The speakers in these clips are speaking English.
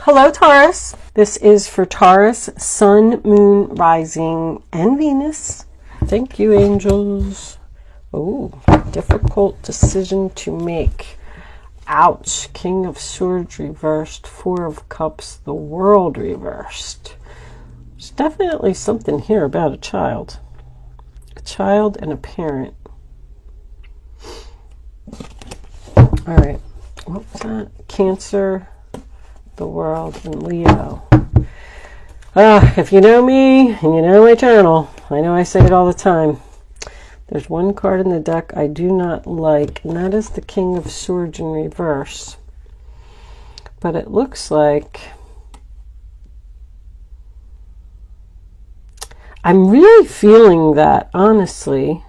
Hello, Taurus. This is for Taurus, Sun, Moon, Rising, and Venus. Thank you, angels. Oh, difficult decision to make. Ouch. King of Swords reversed, Four of Cups, the World reversed. There's definitely something here about a child. A child and a parent. All right. What was that? Cancer, the World, and Leo. If you know me and you know my channel, I know I say it all the time. There's one card in the deck I do not like, and that is the King of Swords in reverse. But it looks like I'm really feeling that, honestly,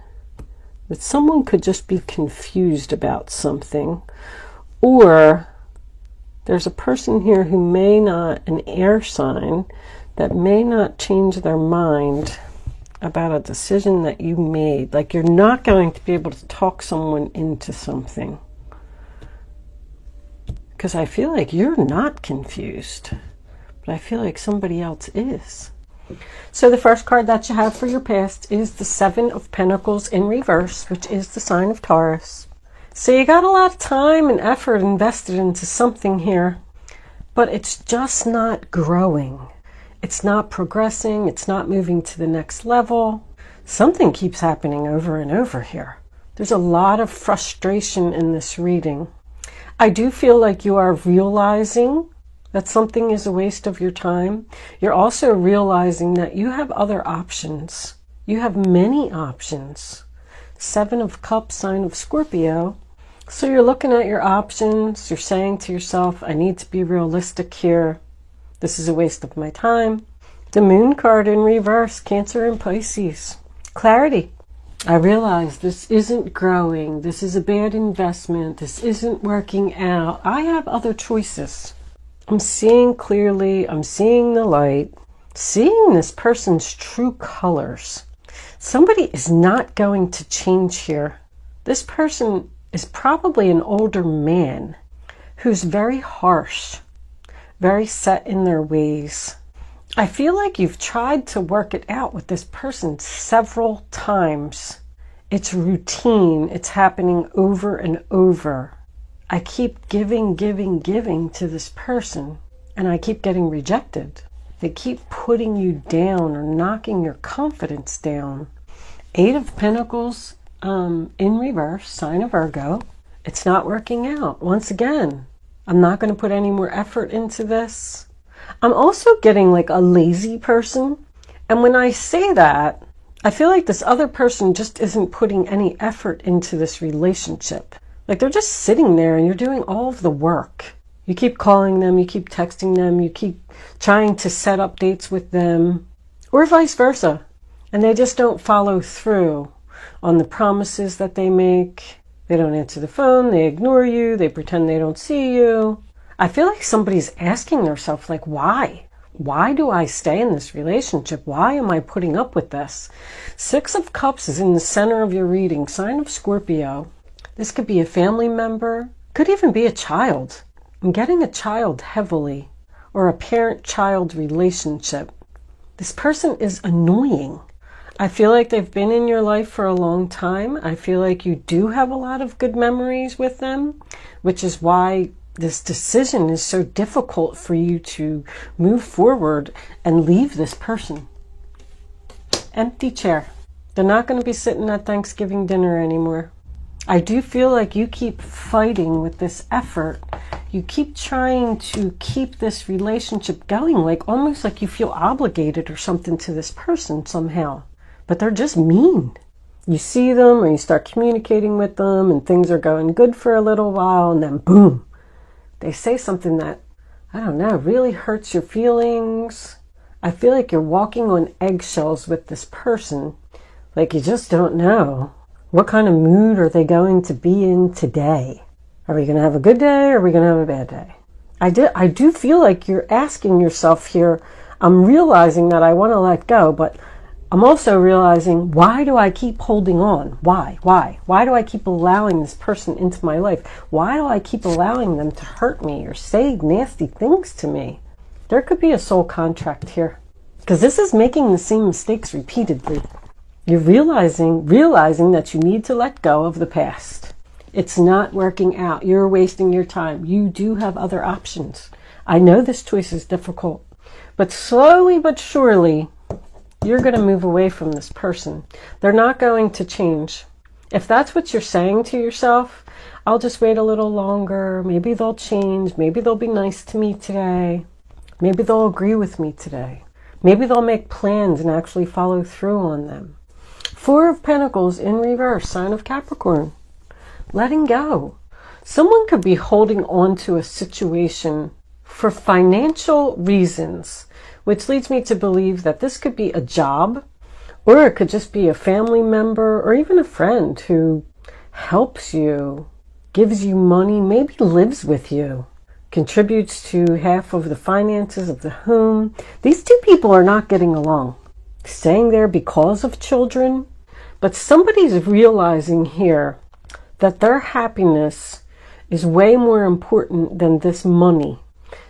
that someone could just be confused about something, or there's a person here who may not, an air sign, that may not change their mind about a decision that you made. Like, you're not going to be able to talk someone into something. Because I feel like you're not confused, but I feel like somebody else is. So the first card that you have for your past is the Seven of Pentacles in reverse, which is the sign of Taurus. So you got a lot of time and effort invested into something here, but it's just not growing. It's not progressing. It's not moving to the next level. Something keeps happening over and over here. There's a lot of frustration in this reading. I do feel like you are realizing that something is a waste of your time. You're also realizing that you have other options. You have many options. Seven of Cups, sign of Scorpio. So you're looking at your options. You're saying to yourself, I need to be realistic here. This is a waste of my time. The Moon card in reverse, Cancer and Pisces. Clarity. I realize this isn't growing. This is a bad investment. This isn't working out. I have other choices. I'm seeing clearly. I'm seeing the light. Seeing this person's true colors. Somebody is not going to change here. This person is probably an older man who's very harsh, very set in their ways. I feel like you've tried to work it out with this person several times. It's routine. It's happening over and over. I keep giving to this person, and I keep getting rejected. They keep putting you down or knocking your confidence down. Eight of Pentacles in reverse, sign of Virgo. It's not working out. Once again, I'm not going to put any more effort into this. I'm also getting like a lazy person. And when I say that, I feel like this other person just isn't putting any effort into this relationship. Like, they're just sitting there and you're doing all of the work. You keep calling them, you keep texting them, you keep trying to set up dates with them, or vice versa. And they just don't follow through on the promises that they make. They don't answer the phone, they ignore you, they pretend they don't see you. I feel like somebody's asking themselves, like, why? Why do I stay in this relationship? Why am I putting up with this? Six of Cups is in the center of your reading, sign of Scorpio. This could be a family member, could even be a child. I'm getting a child heavily, or a parent-child relationship. This person is annoying. I feel like they've been in your life for a long time. I feel like you do have a lot of good memories with them, which is why this decision is so difficult for you to move forward and leave this person. Empty chair. They're not going to be sitting at Thanksgiving dinner anymore. I do feel like you keep fighting with this effort. You keep trying to keep this relationship going, like almost like you feel obligated or something to this person somehow. But they're just mean. You see them or you start communicating with them and things are going good for a little while, and then boom, they say something that, I don't know, really hurts your feelings. I feel like you're walking on eggshells with this person. Like, you just don't know. What kind of mood are they going to be in today? Are we going to have a good day or are we going to have a bad day? I do feel like you're asking yourself here, I'm realizing that I want to let go, but I'm also realizing, why do I keep holding on? Why? Why do I keep allowing this person into my life? Why do I keep allowing them to hurt me or say nasty things to me? There could be a soul contract here, because this is making the same mistakes repeatedly. You're realizing that you need to let go of the past. It's not working out. You're wasting your time. You do have other options. I know this choice is difficult, but slowly but surely, you're going to move away from this person. They're not going to change. If that's what you're saying to yourself, I'll just wait a little longer. Maybe they'll change. Maybe they'll be nice to me today. Maybe they'll agree with me today. Maybe they'll make plans and actually follow through on them. Four of Pentacles in reverse, sign of Capricorn. Letting go. Someone could be holding on to a situation for financial reasons, which leads me to believe that this could be a job, or it could just be a family member or even a friend who helps you, gives you money, maybe lives with you, contributes to half of the finances of the home. These two people are not getting along. Staying there because of children, but somebody's realizing here that their happiness is way more important than this money.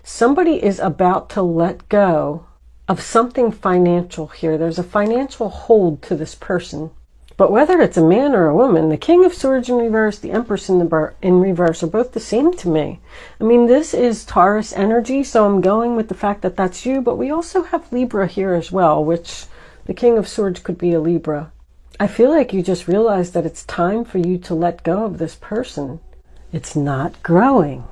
Somebody is about to let go of something financial here. There's a financial hold to this person. But whether it's a man or a woman, the King of Swords in reverse, the Empress in reverse are both the same to me. I mean, this is Taurus energy, so I'm going with the fact that that's you, but we also have Libra here as well, which the King of Swords could be a Libra. I feel like you just realized that it's time for you to let go of this person. It's not growing.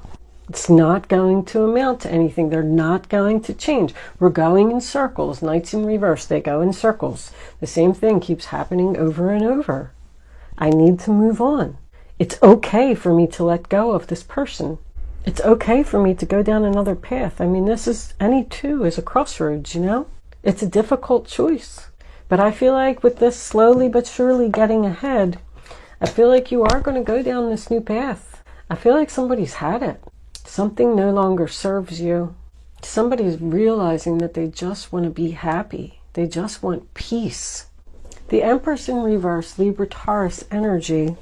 It's not going to amount to anything. They're not going to change. We're going in circles. Knights in reverse, they go in circles. The same thing keeps happening over and over. I need to move on. It's okay for me to let go of this person. It's okay for me to go down another path. I mean, any two is a crossroads, you know? It's a difficult choice. But I feel like with this slowly but surely getting ahead, I feel like you are going to go down this new path. I feel like somebody's had it. Something no longer serves you. Somebody's realizing that they just want to be happy. They just want peace. The Empress in reverse, Libra Taurus energy,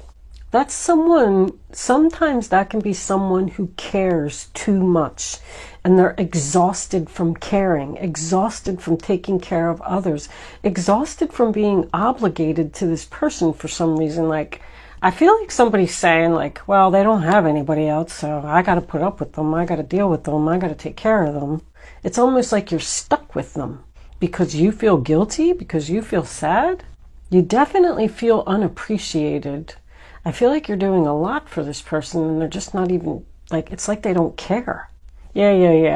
that's someone, sometimes that can be someone who cares too much. And they're exhausted from caring, exhausted from taking care of others, exhausted from being obligated to this person for some reason. Like, I feel like somebody's saying, like, well, they don't have anybody else, so I got to put up with them. I got to deal with them. I got to take care of them. It's almost like you're stuck with them because you feel guilty, because you feel sad. You definitely feel unappreciated. I feel like you're doing a lot for this person and they're just not even, like, it's like they don't care. Yeah,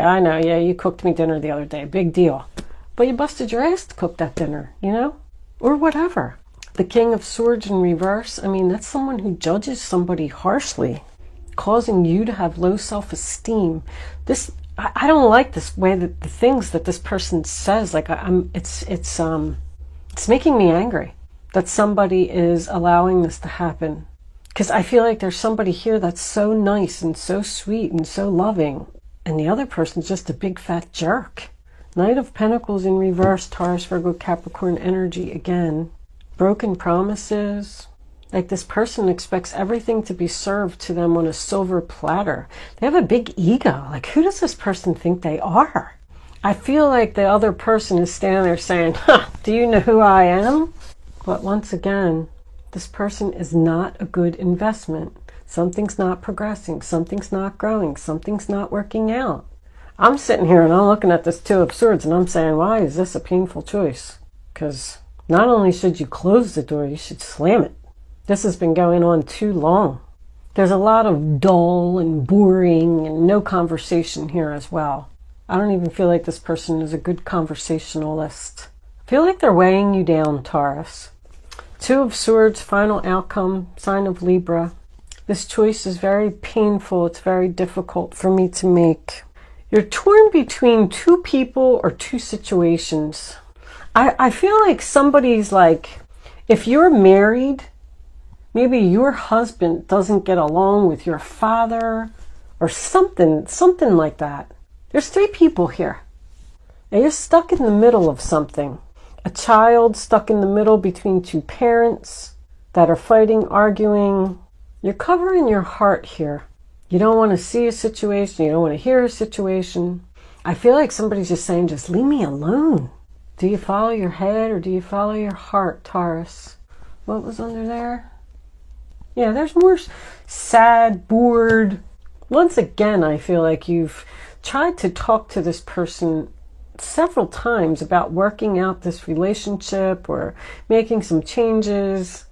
I know. Yeah, you cooked me dinner the other day. Big deal. But you busted your ass to cook that dinner, you know? Or whatever. The King of Swords in reverse, I mean, that's someone who judges somebody harshly, causing you to have low self-esteem. I don't like this way that the things that this person says, like, it's making me angry that somebody is allowing this to happen. Because I feel like there's somebody here that's so nice and so sweet and so loving, and the other person's just a big fat jerk. Knight of Pentacles in reverse, Taurus, Virgo, Capricorn energy again. Broken promises. Like, this person expects everything to be served to them on a silver platter. They have a big ego. Like, who does this person think they are? I feel like the other person is standing there saying, do you know who I am? But once again, this person is not a good investment. Something's not progressing. Something's not growing. Something's not working out. I'm sitting here and I'm looking at this Two of Swords and I'm saying, why is this a painful choice? Because not only should you close the door, you should slam it. This has been going on too long. There's a lot of dull and boring and no conversation here as well. I don't even feel like this person is a good conversationalist. I feel like they're weighing you down, Taurus. Two of Swords, final outcome, sign of Libra. This choice is very painful. It's very difficult for me to make. You're torn between two people or two situations. I feel like somebody's like, if you're married, maybe your husband doesn't get along with your father or something like that. There's three people here. And you're stuck in the middle of something. A child stuck in the middle between two parents that are fighting, arguing. You're covering your heart here. You don't want to see a situation. You don't want to hear a situation. I feel like somebody's just saying, just leave me alone. Do you follow your head or do you follow your heart, Taurus? What was under there? Yeah, there's more sad, bored. Once again, I feel like you've tried to talk to this person several times about working out this relationship or making some changes.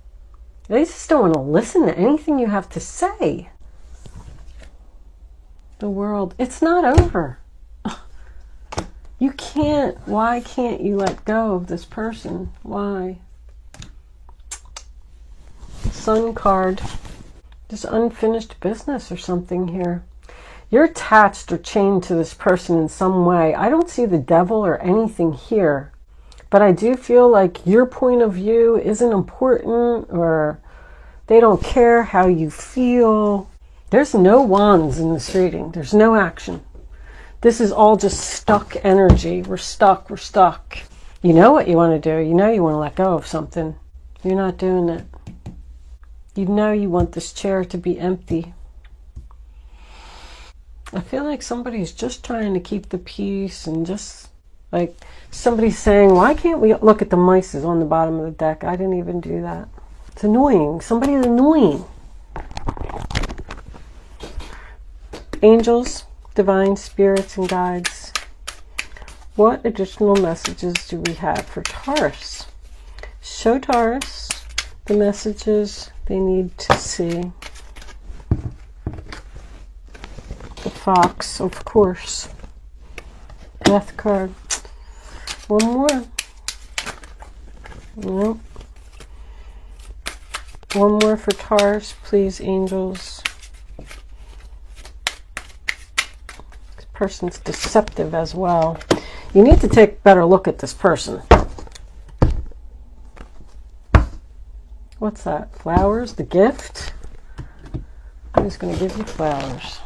They just don't want to listen to anything you have to say. The world, it's not over. You can't, why can't you let go of this person? Why? Sun card. Just unfinished business or something here. You're attached or chained to this person in some way. I don't see the devil or anything here. But I do feel like your point of view isn't important, or they don't care how you feel. There's no wands in this reading. There's no action. This is all just stuck energy. We're stuck. We're stuck. You know what you want to do. You know you want to let go of something. You're not doing it. You know you want this chair to be empty. I feel like somebody's just trying to keep the peace, and just like somebody's saying, why can't we look at the mice on the bottom of the deck? I didn't even do that. It's annoying. Somebody's annoying. Angels, divine spirits, and guides. What additional messages do we have for Taurus? Show Taurus the messages they need to see. The fox, of course. Death card. One more. Nope. One more for Taurus, please, angels. This person's deceptive as well. You need to take a better look at this person. What's that? Flowers? The gift? Who's going to give you flowers?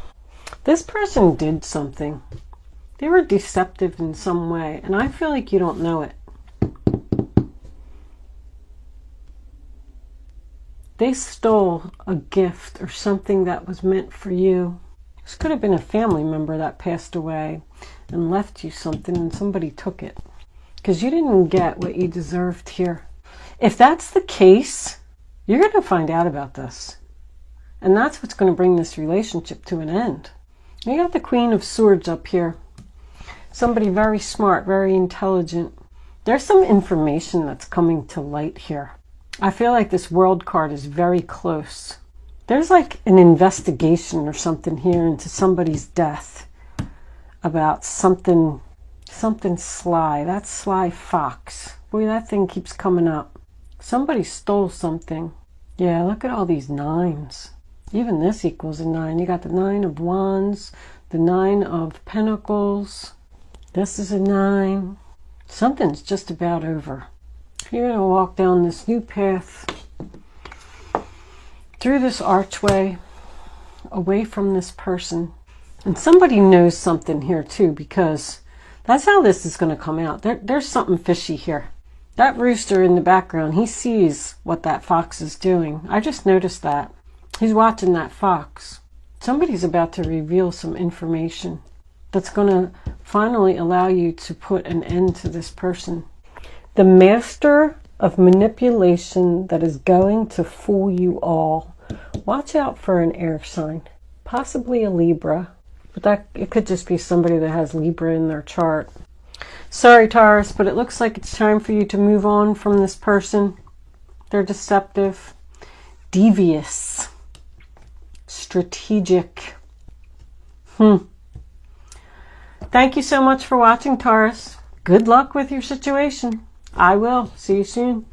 This person did something. They were deceptive in some way, and I feel like you don't know it. They stole a gift or something that was meant for you. This could have been a family member that passed away and left you something, and somebody took it because you didn't get what you deserved here. If that's the case, you're going to find out about this. And that's what's going to bring this relationship to an end. You got the Queen of Swords up here. Somebody very smart, very intelligent. There's some information that's coming to light here. I feel like this World card is very close. There's like an investigation or something here into somebody's death. About something sly. That sly fox. Boy, that thing keeps coming up. Somebody stole something. Yeah, look at all these nines. Even this equals a 9. You got the 9 of Wands, the 9 of Pentacles. This is a 9. Something's just about over. You're going to walk down this new path, through this archway, away from this person. And somebody knows something here too, because that's how this is going to come out. There's something fishy here. That rooster in the background, he sees what that fox is doing. I just noticed that. He's watching that fox. Somebody's about to reveal some information that's going to finally allow you to put an end to this person. The master of manipulation that is going to fool you all. Watch out for an air sign. Possibly a Libra. But it could just be somebody that has Libra in their chart. Sorry, Taurus, but it looks like it's time for you to move on from this person. They're deceptive, devious, strategic. Thank you so much for watching, Taurus. Good luck with your situation. I will. See you soon.